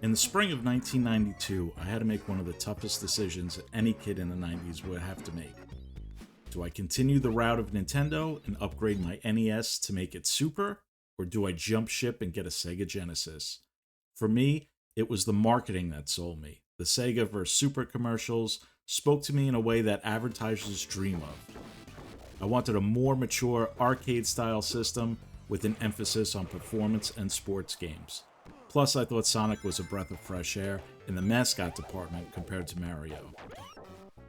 In the spring of 1992, I had to make one of the toughest decisions that any kid in the 90s would have to make. Do I continue the route of Nintendo and upgrade my NES to make it Super, or do I jump ship and get a Sega Genesis? For me, it was the marketing that sold me. The Sega vs. Super commercials spoke to me in a way that advertisers dream of. I wanted a more mature arcade-style system with an emphasis on performance and sports games. Plus, I thought Sonic was a breath of fresh air in the mascot department compared to Mario.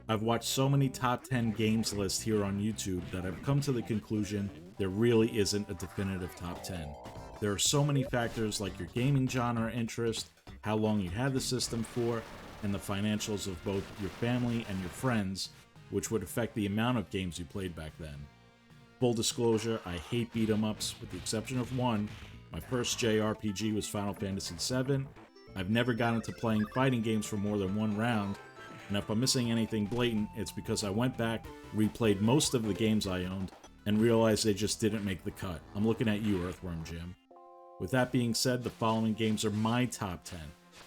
I've watched so many top 10 games lists here on YouTube that I've come to the conclusion there really isn't a definitive top 10. There are so many factors like your gaming genre interest, how long you had the system for, and the financials of both your family and your friends, which would affect the amount of games you played back then. Full disclosure, I hate beat-em-ups with the exception of one. My first JRPG was Final Fantasy VII. I've never gotten into playing fighting games for more than one round, and if I'm missing anything blatant, it's because I went back, replayed most of the games I owned, and realized they just didn't make the cut. I'm looking at you, Earthworm Jim. With that being said, the following games are my top 10.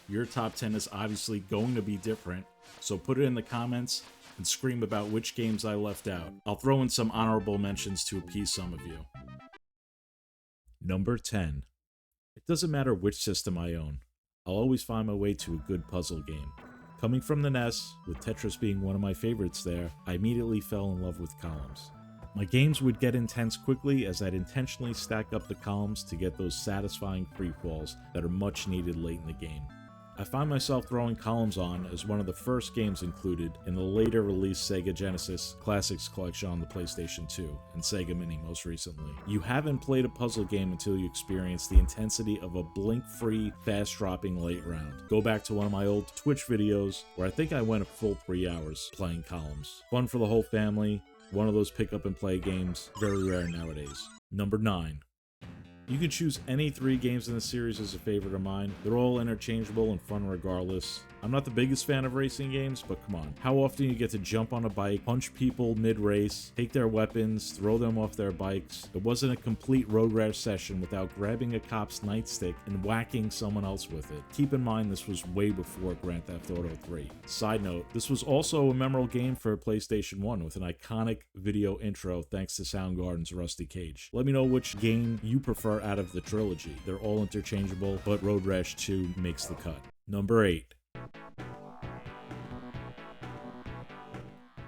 Your top 10 is obviously going to be different, so put it in the comments and scream about which games I left out. I'll throw in some honorable mentions to appease some of you. Number 10. It doesn't matter which system I own. I'll always find my way to a good puzzle game. Coming from the NES, with Tetris being one of my favorites there, I immediately fell in love with columns. My games would get intense quickly as I'd intentionally stack up the columns to get those satisfying free falls that are much needed late in the game. I find myself throwing columns on as one of the first games included in the later released Sega Genesis Classics Collection on the PlayStation 2, and Sega Mini most recently. You haven't played a puzzle game until you experience the intensity of a blink-free, fast-dropping late round. Go back to one of my old Twitch videos where I think I went a full 3 hours playing columns. Fun for the whole family, one of those pick-up-and-play games, very rare nowadays. Number 9. You can choose any 3 games in the series as a favorite of mine. They're all interchangeable and fun regardless. I'm not the biggest fan of racing games, but come on. How often you get to jump on a bike, punch people mid-race, take their weapons, throw them off their bikes? It wasn't a complete road rash session without grabbing a cop's nightstick and whacking someone else with it. Keep in mind this was way before Grand Theft Auto 3. Side note, this was also a memorable game for PlayStation 1 with an iconic video intro thanks to Soundgarden's Rusty Cage. Let me know which game you prefer out of the trilogy. They're all interchangeable, but Road Rash 2 makes the cut. Number 8.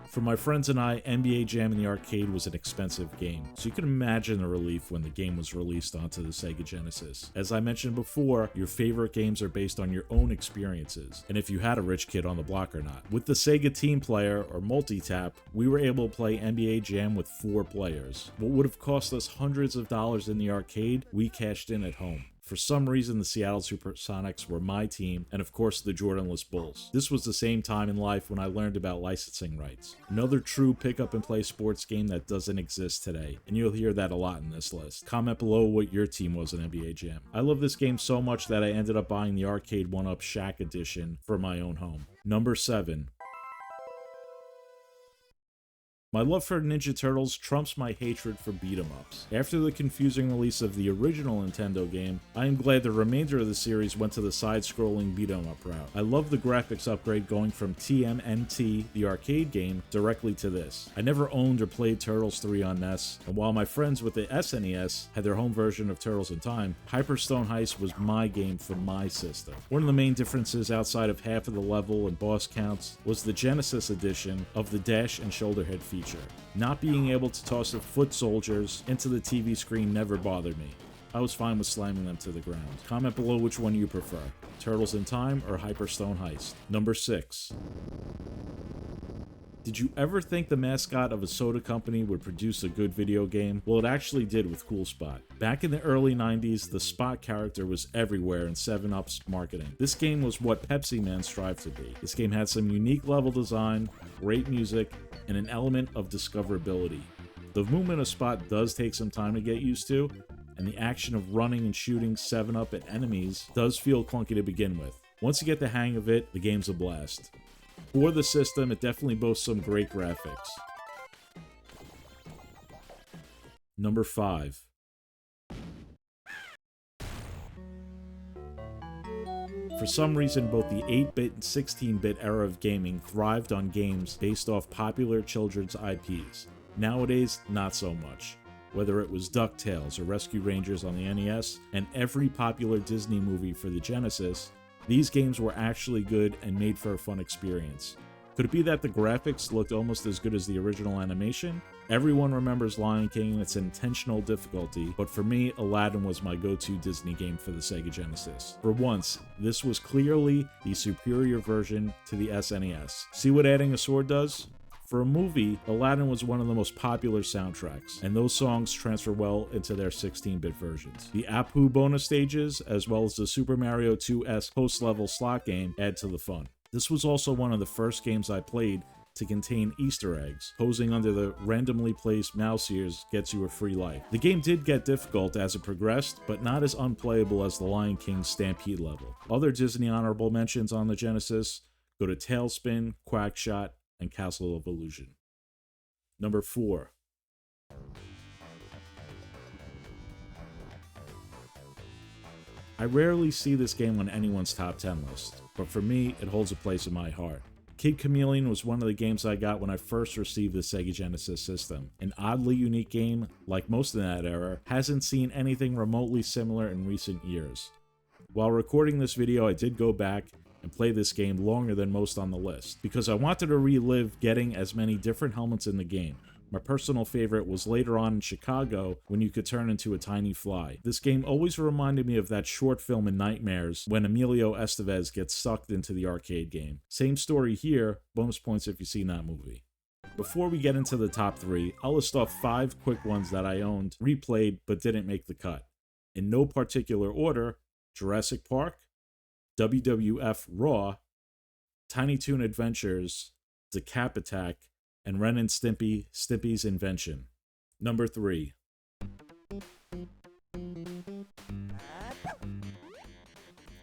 For my friends and I, NBA Jam in the arcade was an expensive game, so you can imagine the relief when the game was released onto the Sega Genesis. As I mentioned before, your favorite games are based on your own experiences, and if you had a rich kid on the block or not. With the Sega Team Player, or Multi-Tap, we were able to play NBA Jam with 4 players. What would have cost us hundreds of dollars in the arcade, we cashed in at home. For some reason, the Seattle Supersonics were my team, and of course the Jordanless Bulls. This was the same time in life when I learned about licensing rights. Another true pick-up-and-play sports game that doesn't exist today, and you'll hear that a lot in this list. Comment below what your team was in NBA Jam. I love this game so much that I ended up buying the Arcade 1-Up Shaq edition for my own home. Number 7. My love for Ninja Turtles trumps my hatred for beat-em-ups. After the confusing release of the original Nintendo game, I am glad the remainder of the series went to the side-scrolling beat-em-up route. I love the graphics upgrade going from TMNT, the arcade game, directly to this. I never owned or played Turtles 3 on NES, and while my friends with the SNES had their home version of Turtles in Time, Hyperstone Heist was my game for my system. One of the main differences outside of half of the level and boss counts was the Genesis edition of the dash and shoulder head feature. Not being able to toss the foot soldiers into the TV screen never bothered me. I was fine with slamming them to the ground. Comment below which one you prefer, Turtles in Time or Hyperstone Heist. Number 6. Did you ever think the mascot of a soda company would produce a good video game? Well, it actually did with Cool Spot. Back in the early 90s, the Spot character was everywhere in 7-Up's marketing. This game was what Pepsi Man strived to be. This game had some unique level design, great music, and an element of discoverability. The movement of Spot does take some time to get used to, and the action of running and shooting 7-Up at enemies does feel clunky to begin with. Once you get the hang of it, the game's a blast. For the system, it definitely boasts some great graphics. Number 5. For some reason, both the 8-bit and 16-bit era of gaming thrived on games based off popular children's IPs. Nowadays, not so much. Whether it was DuckTales or Rescue Rangers on the NES, and every popular Disney movie for the Genesis, these games were actually good and made for a fun experience. Could it be that the graphics looked almost as good as the original animation? Everyone remembers Lion King and its intentional difficulty, but for me, Aladdin was my go-to Disney game for the Sega Genesis. For once, this was clearly the superior version to the SNES. See what adding a sword does? For a movie, Aladdin was one of the most popular soundtracks, and those songs transfer well into their 16-bit versions. The Apu bonus stages, as well as the Super Mario 2's post-level slot game, add to the fun. This was also one of the first games I played to contain Easter eggs. Posing under the randomly placed mouse ears gets you a free life. The game did get difficult as it progressed, but not as unplayable as the Lion King Stampede level. Other Disney honorable mentions on the Genesis go to Tailspin, Quackshot, and Castle of Illusion. Number 4. I rarely see this game on anyone's top 10 list, but for me, it holds a place in my heart. Kid Chameleon was one of the games I got when I first received the Sega Genesis system. An oddly unique game, like most in that era, hasn't seen anything remotely similar in recent years. While recording this video, I did go back and play this game longer than most on the list, because I wanted to relive getting as many different helmets in the game. My personal favorite was later on in Chicago when you could turn into a tiny fly. This game always reminded me of that short film in Nightmares when Emilio Estevez gets sucked into the arcade game. Same story here, bonus points if you've seen that movie. Before we get into the top 3, I'll list off 5 quick ones that I owned, replayed, but didn't make the cut. In no particular order: Jurassic Park, WWF Raw, Tiny Toon Adventures, Decap Attack, and Ren and Stimpy, Stimpy's Invention. Number 3.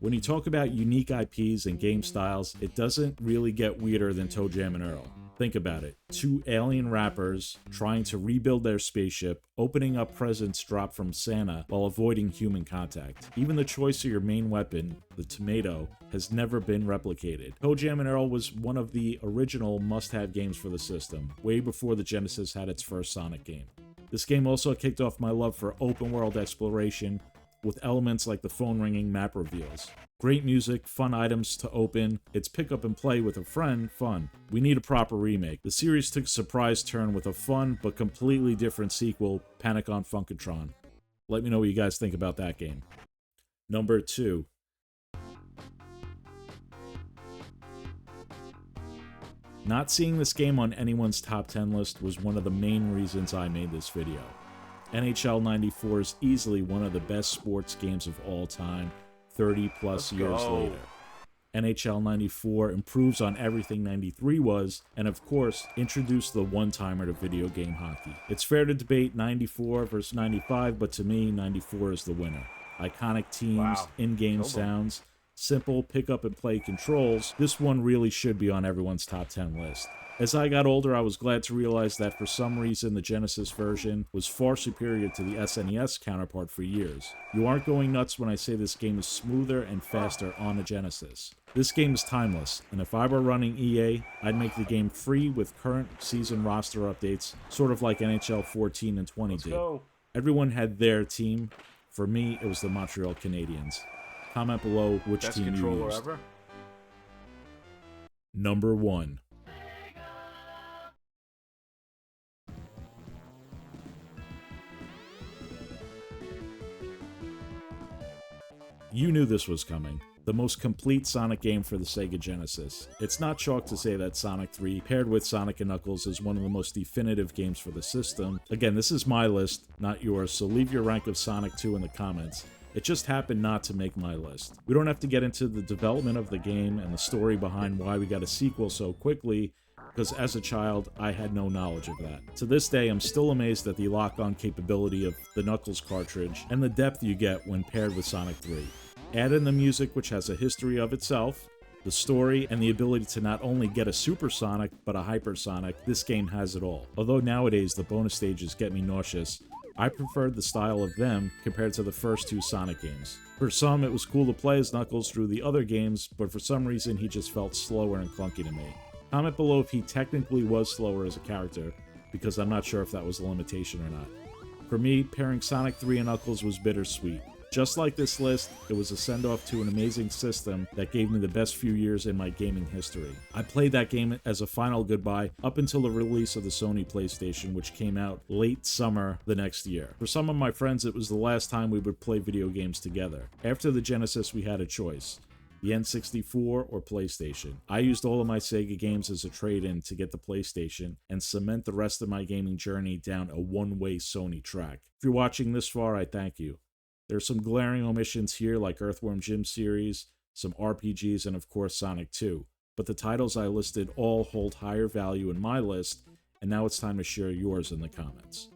When you talk about unique IPs and game styles, it doesn't really get weirder than Toe Jam and Earl. Think about it. 2 alien rappers trying to rebuild their spaceship, opening up presents dropped from Santa while avoiding human contact. Even the choice of your main weapon, the tomato, has never been replicated. Toe Jam and Earl was one of the original must-have games for the system, way before the Genesis had its first Sonic game. This game also kicked off my love for open-world exploration, with elements like the phone ringing map reveals. Great music, fun items to open, it's pick up and play with a friend, fun. We need a proper remake. The series took a surprise turn with a fun but completely different sequel, Panic on Funkatron. Let me know what you guys think about that game. Number 2. Not seeing this game on anyone's top 10 list was one of the main reasons I made this video. NHL 94 is easily one of the best sports games of all time, 30 plus years later. NHL 94 improves on everything 93 was, and of course, introduced the one-timer to video game hockey. It's fair to debate 94 versus 95, but to me, 94 is the winner. Iconic teams, in-game sounds, simple pick-up-and-play controls. This one really should be on everyone's top 10 list. As I got older, I was glad to realize that for some reason the Genesis version was far superior to the SNES counterpart for years. You aren't going nuts when I say this game is smoother and faster on the Genesis. This game is timeless, and if I were running EA, I'd make the game free with current season roster updates, sort of like NHL 14 and 20 did. Everyone had their team. For me, it was the Montreal Canadiens. Comment below which team you used. Ever? Number 1. You knew this was coming. The most complete Sonic game for the Sega Genesis. It's not chalk to say that Sonic 3 paired with Sonic & Knuckles is one of the most definitive games for the system. Again, this is my list, not yours, so leave your rank of Sonic 2 in the comments. It just happened not to make my list. We don't have to get into the development of the game and the story behind why we got a sequel so quickly, because as a child, I had no knowledge of that. To this day, I'm still amazed at the lock-on capability of the Knuckles cartridge and the depth you get when paired with Sonic 3. Add in the music, which has a history of itself, the story, and the ability to not only get a supersonic, but a hypersonic. This game has it all. Although nowadays the bonus stages get me nauseous, I preferred the style of them compared to the first two Sonic games. For some, it was cool to play as Knuckles through the other games, but for some reason he just felt slower and clunky to me. Comment below if he technically was slower as a character, because I'm not sure if that was a limitation or not. For me, pairing Sonic 3 and Knuckles was bittersweet. Just like this list, it was a send-off to an amazing system that gave me the best few years in my gaming history. I played that game as a final goodbye up until the release of the Sony PlayStation, which came out late summer the next year. For some of my friends, it was the last time we would play video games together. After the Genesis, we had a choice: the N64 or PlayStation. I used all of my Sega games as a trade-in to get the PlayStation and cement the rest of my gaming journey down a one-way Sony track. If you're watching this far, I thank you. There are some glaring omissions here like Earthworm Jim series, some RPGs, and of course Sonic 2. But the titles I listed all hold higher value in my list, and now it's time to share yours in the comments.